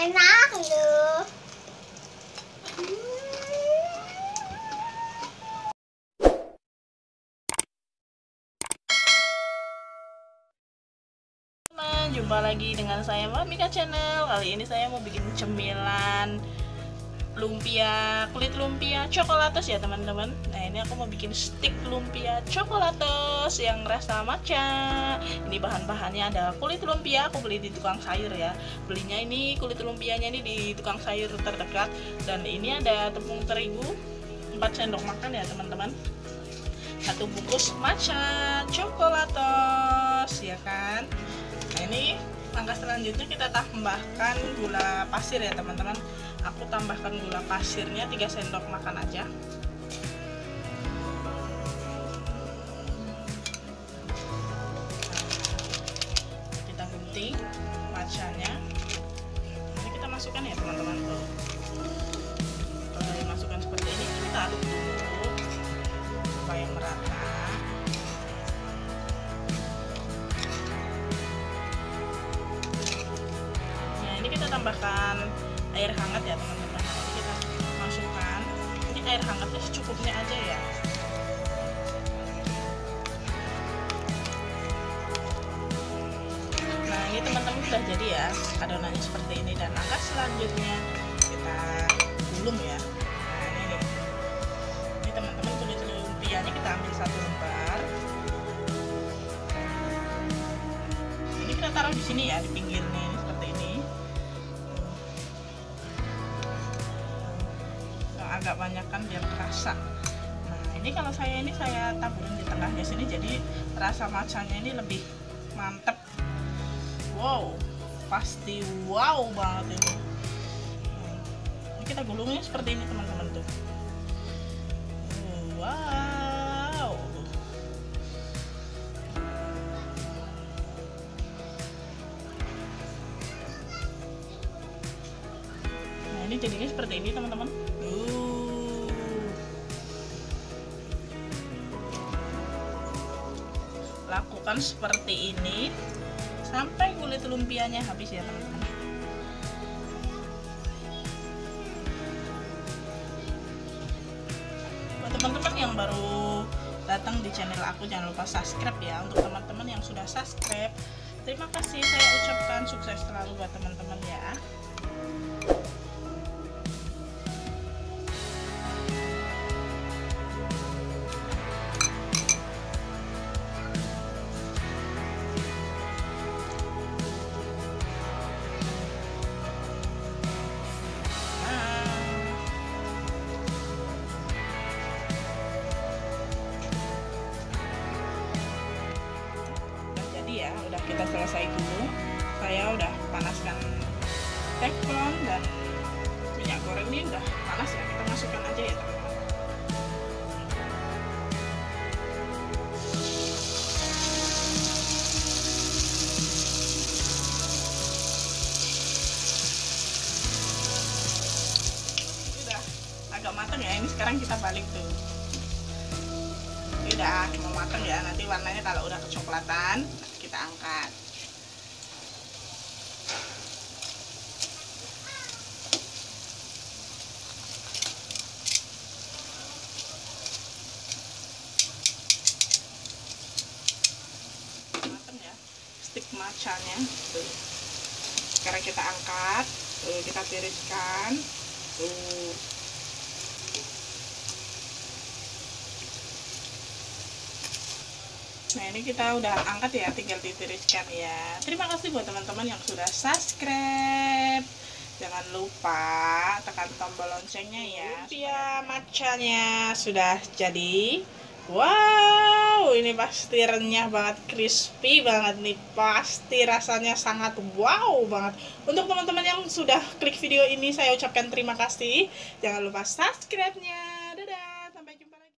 enak loh. Jumpa lagi dengan saya Mbak Mika Channel. Kali ini saya mau bikin cemilan lumpia, kulit lumpia coklatos ya teman-teman. Nah ini aku mau bikin stik lumpia coklatos yang rasa matcha. Ini bahan-bahannya ada kulit lumpia, aku beli di tukang sayur ya. Belinya ini kulit lumpianya ini di tukang sayur terdekat. Dan ini ada tepung terigu 4 sendok makan ya teman-teman. 1 bungkus matcha coklatos ya kan. Nah ini langkah selanjutnya kita tambahkan gula pasir ya teman-teman. Aku tambahkan gula pasirnya 3 sendok makan aja. Kita gunting matchanya. Ini kita masukkan ya teman-teman tuh. Kalau dimasukkan seperti ini kita aduk dulu supaya merata. Kita tambahkan air hangat ya teman-teman. Ini kita masukkan, ini air hangatnya secukupnya aja ya. Nah ini teman-teman sudah jadi ya adonannya seperti ini. Dan langkah selanjutnya kita gulung ya. Nah ini teman-teman kulit lumpianya kita ambil 1 lembar. Ini kita taruh di sini ya, di pinggirnya ini seperti ini. Agak banyak kan biar terasa. Nah ini kalau saya taburin di tengahnya sini, jadi rasa matchanya ini lebih mantep. Wow, pasti wow banget ini. Ini kita gulungnya seperti ini teman-teman tuh. Wow. Nah ini jadinya seperti ini teman-teman. Lakukan seperti ini sampai kulit lumpianya habis ya teman-teman. Buat teman-teman yang baru datang di channel aku, jangan lupa subscribe ya. Untuk teman-teman yang sudah subscribe, terima kasih, saya ucapkan sukses selalu buat teman-teman ya. Ya udah kita selesai dulu. Saya udah panaskan teflon dan minyak goreng ini udah panas ya, kita masukkan aja ya teman-teman. Ini udah agak matang ya, ini sekarang kita balik tuh. Ini udah mau matang ya, nanti warnanya kalau udah kecoklatan kita angkat. Matang ya stik matchanya tuh. Sekarang kita angkat tuh, kita tiriskan tuh. Nah ini kita udah angkat ya, tinggal ditiriskan ya. Terima kasih buat teman-teman yang sudah subscribe. Jangan lupa tekan tombol loncengnya ya. Lumpia matchanya sudah jadi. Wow, ini pasti renyah banget, crispy banget nih. Pasti rasanya sangat wow banget. Untuk teman-teman yang sudah klik video ini, saya ucapkan terima kasih. Jangan lupa subscribe-nya.